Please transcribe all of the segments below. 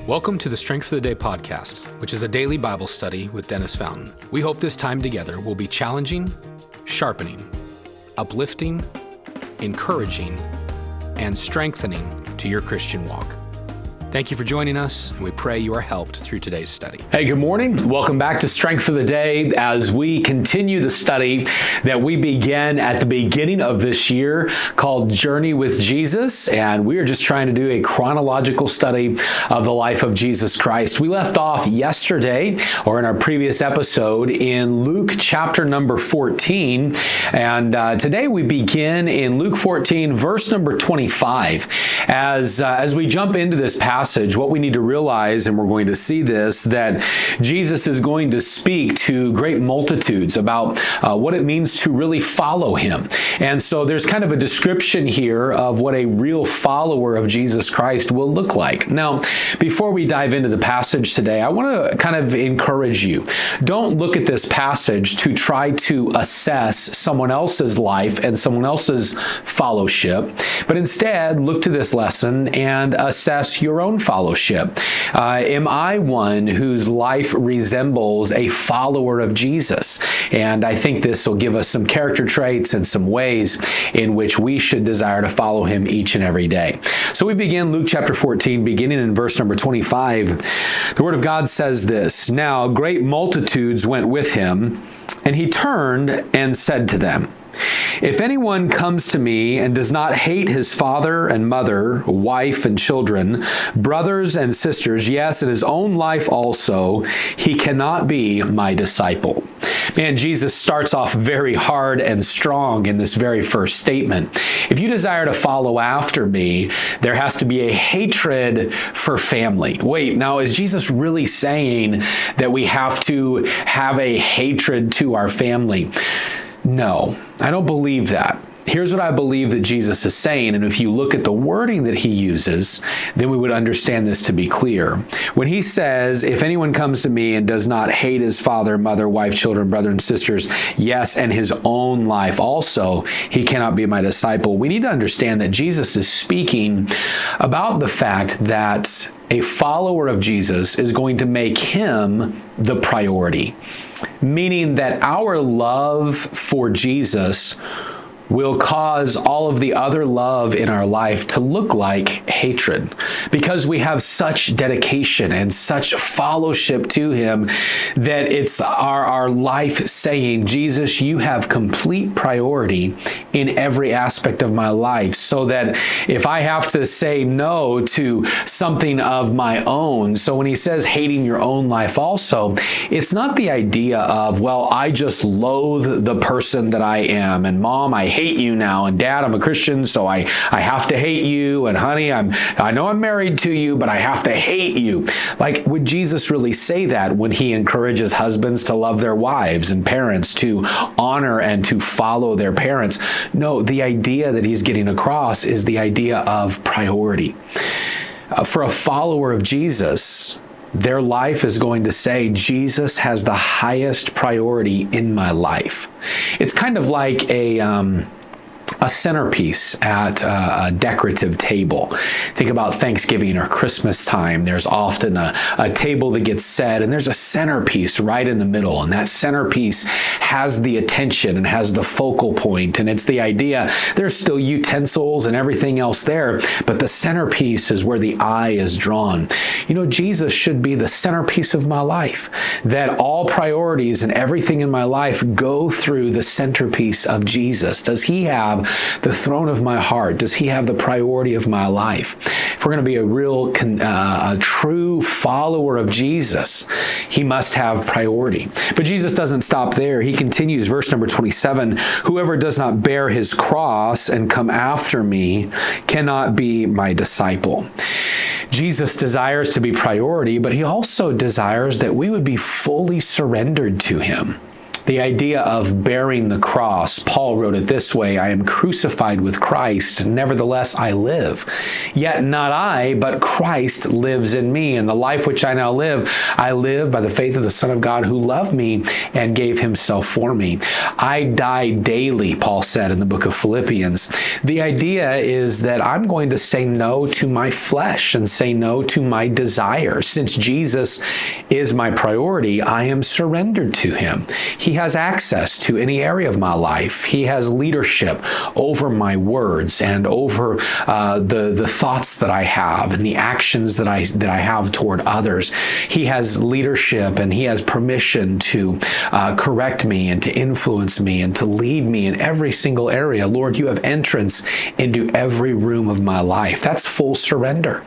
Welcome to the Strength for the Day podcast, which is a daily Bible study with Dennis Fountain. We hope this time together will be challenging, sharpening, uplifting, encouraging, and strengthening to your Christian walk. Thank you for joining us, and we pray you are helped through today's study. Hey, good morning. Welcome back to Strength for the Day as we continue the study that we began at the beginning of this year called Journey with Jesus. And we are just trying to do a chronological study of the life of Jesus Christ. We left off yesterday, or in our previous episode, in Luke chapter number 14. And today we begin in Luke 14, verse number 25. As we jump into this passage, what we need to realize, and we're going to see this, that Jesus is going to speak to great multitudes about what it means to really follow him. And so there's kind of a description here of what a real follower of Jesus Christ will look like. Now, before we dive into the passage today, I want to kind of encourage you. Don't look at this passage to try to assess someone else's life and someone else's fellowship, but instead look to this lesson and assess your own fellowship. Am I one whose life resembles a follower of Jesus? And I think this will give us some character traits and some ways in which we should desire to follow him each and every day. So we begin Luke chapter 14, beginning in verse number 25. The Word of God says this: "Now great multitudes went with him, and he turned and said to them, 'If anyone comes to me and does not hate his father and mother, wife and children, brothers and sisters, yes, and his own life also, he cannot be my disciple.'" Man, Jesus starts off very hard and strong in this very first statement. If you desire to follow after me, there has to be a hatred for family. Wait, now is Jesus really saying that we have to have a hatred to our family? No, I don't believe that. Here's what I believe that Jesus is saying, and if you look at the wording that he uses, then we would understand this to be clear. When he says, "If anyone comes to me and does not hate his father, mother, wife, children, brother, and sisters, yes, and his own life also, he cannot be my disciple," we need to understand that Jesus is speaking about the fact that a follower of Jesus is going to make him the priority, meaning that our love for Jesus will cause all of the other love in our life to look like hatred, because we have such dedication and such fellowship to him that it's our life saying, "Jesus, you have complete priority in every aspect of my life," so that if I have to say no to something of my own, so when he says hating your own life also, it's not the idea of, well, I just loathe the person that I am, and Mom, I hate you now, and Dad, I'm a Christian, so I have to hate you, and honey, I know I'm married to you, but I have to hate you. Like, would Jesus really say that when he encourages husbands to love their wives and parents to honor and to follow their parents? No, the idea that he's getting across is the idea of priority. For a follower of Jesus, their life is going to say, Jesus has the highest priority in my life. It's kind of like a centerpiece at a decorative table. Think about Thanksgiving or Christmas time. There's often a table that gets set, and there's a centerpiece right in the middle, and that centerpiece has the attention and has the focal point, and it's the idea there's still utensils and everything else there, but the centerpiece is where the eye is drawn. You know, Jesus should be the centerpiece of my life, that all priorities and everything in my life go through the centerpiece of Jesus. Does he have the throne of my heart? Does he have the priority of my life? If we're going to be a true follower of Jesus, he must have priority. But Jesus doesn't stop there. He continues, verse number 27, "Whoever does not bear his cross and come after me cannot be my disciple." Jesus desires to be priority, but he also desires that we would be fully surrendered to him. The idea of bearing the cross, Paul wrote it this way, I am crucified with Christ, nevertheless I live. Yet not I, but Christ lives in me. And the life which I now live, I live by the faith of the Son of God who loved me and gave himself for me. I die daily, Paul said in the book of Philippians. The idea is that I'm going to say no to my flesh and say no to my desires. Since Jesus is my priority, I am surrendered to him. He has access to any area of my life. He has leadership over my words and over the thoughts that I have and the actions that I have toward others. He has leadership and he has permission to correct me and to influence me and to lead me in every single area. Lord, you have entrance into every room of my life. That's full surrender.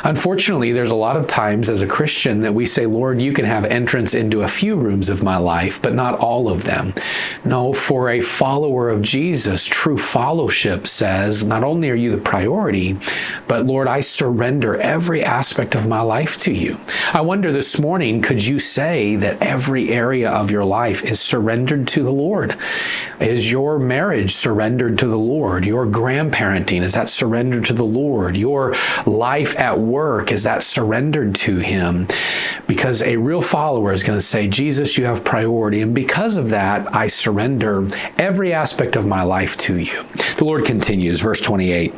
Unfortunately, there's a lot of times as a Christian that we say, Lord, you can have entrance into a few rooms of my life, but not all of them. No, for a follower of Jesus, true fellowship says, not only are you the priority, but Lord, I surrender every aspect of my life to you. I wonder this morning, could you say that every area of your life is surrendered to the Lord? Is your marriage surrendered to the Lord? Your grandparenting, is that surrendered to the Lord? Your life at work, is that surrendered to him? Because a real follower is going to say, Jesus, you have priority. And because of that, I surrender every aspect of my life to you. The Lord continues, verse 28.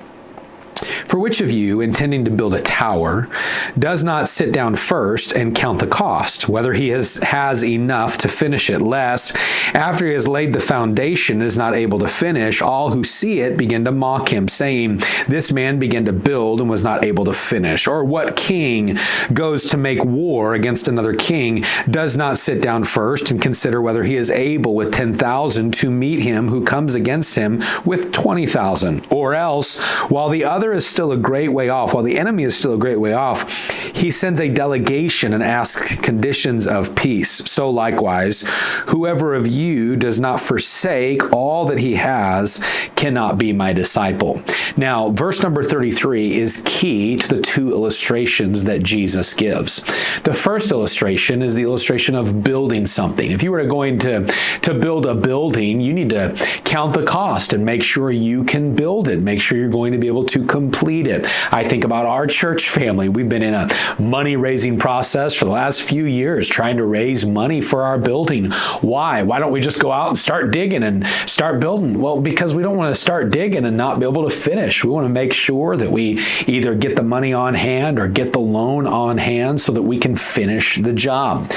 For which of you, intending to build a tower, does not sit down first and count the cost, whether he has enough to finish it, lest, after he has laid the foundation and is not able to finish, all who see it begin to mock him, saying, this man began to build and was not able to finish? Or what king goes to make war against another king, does not sit down first and consider whether he is able with 10,000 to meet him who comes against him with 20,000? Or else, while the other is still a great way off, while the enemy is still a great way off, he sends a delegation and asks conditions of peace. So likewise, whoever of you does not forsake all that he has cannot be my disciple. Now, verse number 33 is key to the two illustrations that Jesus gives. The first illustration is the illustration of building something. If you were going to build a building, you need to count the cost and make sure you can build it, make sure you're going to be able to complete it. I think about our church family. We've been in a money-raising process for the last few years, trying to raise money for our building. Why? Why don't we just go out and start digging and start building? Well, because we don't want to start digging and not be able to finish. We want to make sure that we either get the money on hand or get the loan on hand so that we can finish the job.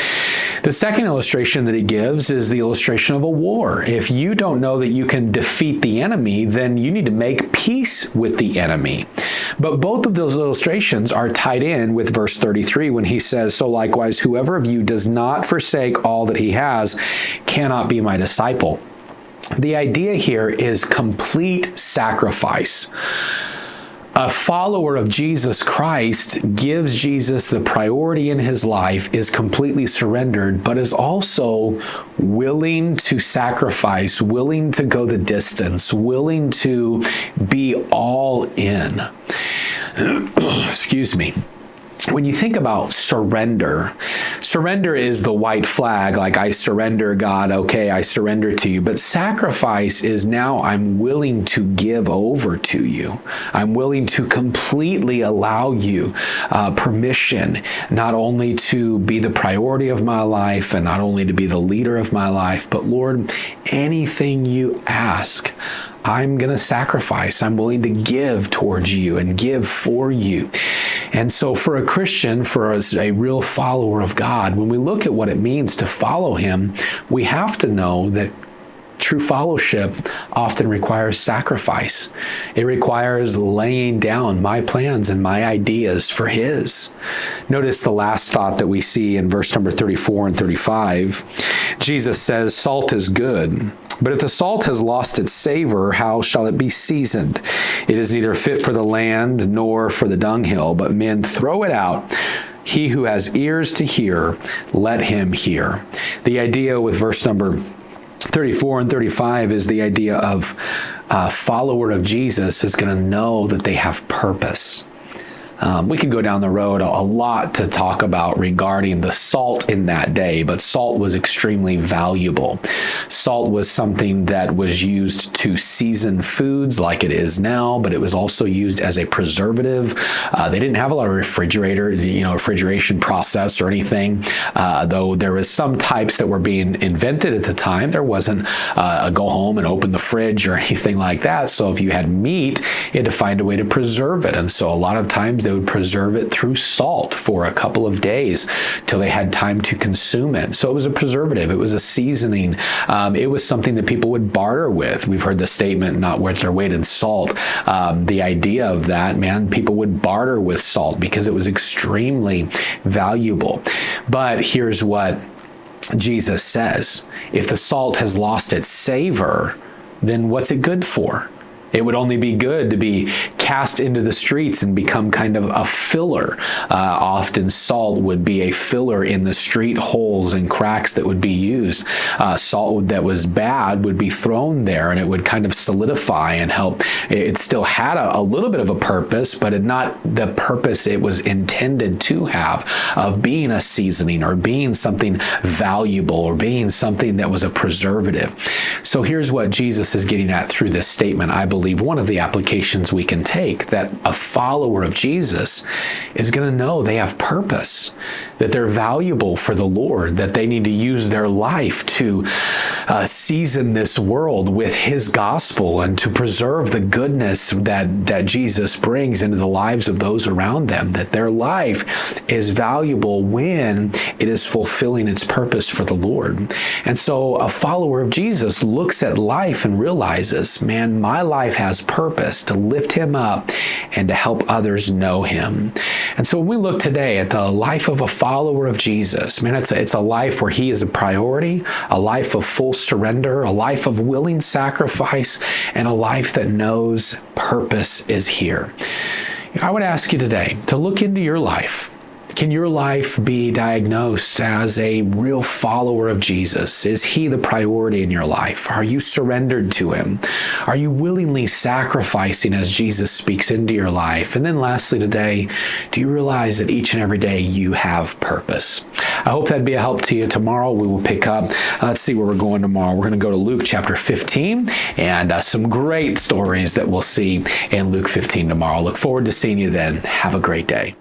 The second illustration that he gives is the illustration of a war. If you don't know that you can defeat the enemy, then you need to make peace with the enemy. But both of those illustrations are tied in with verse 33 when he says, so likewise, whoever of you does not forsake all that he has cannot be my disciple. The idea here is complete sacrifice. A follower of Jesus Christ gives Jesus the priority in his life, is completely surrendered, but is also willing to sacrifice, willing to go the distance, willing to be all in. Excuse me. When you think about surrender is the white flag, like I surrender, God, okay, I surrender to you. But sacrifice is now I'm willing to give over to you. I'm willing to completely allow you permission, not only to be the priority of my life and not only to be the leader of my life, but Lord, anything you ask, I'm going to sacrifice. I'm willing to give towards you and give for you. And so for a Christian, for a real follower of God, when we look at what it means to follow him, we have to know that true fellowship often requires sacrifice. It requires laying down my plans and my ideas for his. Notice the last thought that we see in verse number 34 and 35. Jesus says, salt is good. But if the salt has lost its savor, how shall it be seasoned? It is neither fit for the land nor for the dunghill, but men throw it out. He who has ears to hear, let him hear. The idea with verse number 34 and 35 is the idea of a follower of Jesus is going to know that they have purpose. We could go down the road a lot to talk about regarding the salt in that day, but salt was extremely valuable. Salt was something that was used to season foods like it is now, but it was also used as a preservative. They didn't have a lot of refrigeration process or anything, though there was some types that were being invented at the time. There wasn't a go home and open the fridge or anything like that. So if you had meat, you had to find a way to preserve it. And so a lot of times they would preserve it through salt for a couple of days till they had time to consume it. So it was a preservative. It was a seasoning. It was something that people would barter with. We've heard the statement, not worth their weight in salt. The idea of that, man, people would barter with salt because it was extremely valuable. But here's what Jesus says. If the salt has lost its savor, then what's it good for? It would only be good to be cast into the streets and become kind of a filler. Often salt would be a filler in the street holes and cracks that would be used. Salt that was bad would be thrown there and it would kind of solidify and help. It still had a little bit of a purpose, but not the purpose it was intended to have of being a seasoning or being something valuable or being something that was a preservative. So here's what Jesus is getting at through this statement. I believe one of the applications we can take, that a follower of Jesus is going to know they have purpose, that they're valuable for the Lord, that they need to use their life to season this world with His gospel and to preserve the goodness that Jesus brings into the lives of those around them, that their life is valuable when it is fulfilling its purpose for the Lord. And so a follower of Jesus looks at life and realizes, man, my life has purpose to lift Him up and to help others know Him. And so when we look today at the life of a follower of Jesus, man, it's a life where He is a priority, a life of full surrender, a life of willing sacrifice, and a life that knows purpose is here. I would ask you today to look into your life. Can your life be diagnosed as a real follower of Jesus? Is He the priority in your life? Are you surrendered to Him? Are you willingly sacrificing as Jesus speaks into your life? And then lastly today, do you realize that each and every day you have purpose? I hope that'd be a help to you. Tomorrow we will pick up. Let's see where we're going tomorrow. We're going to go to Luke chapter 15 and some great stories that we'll see in Luke 15 tomorrow. Look forward to seeing you then. Have a great day.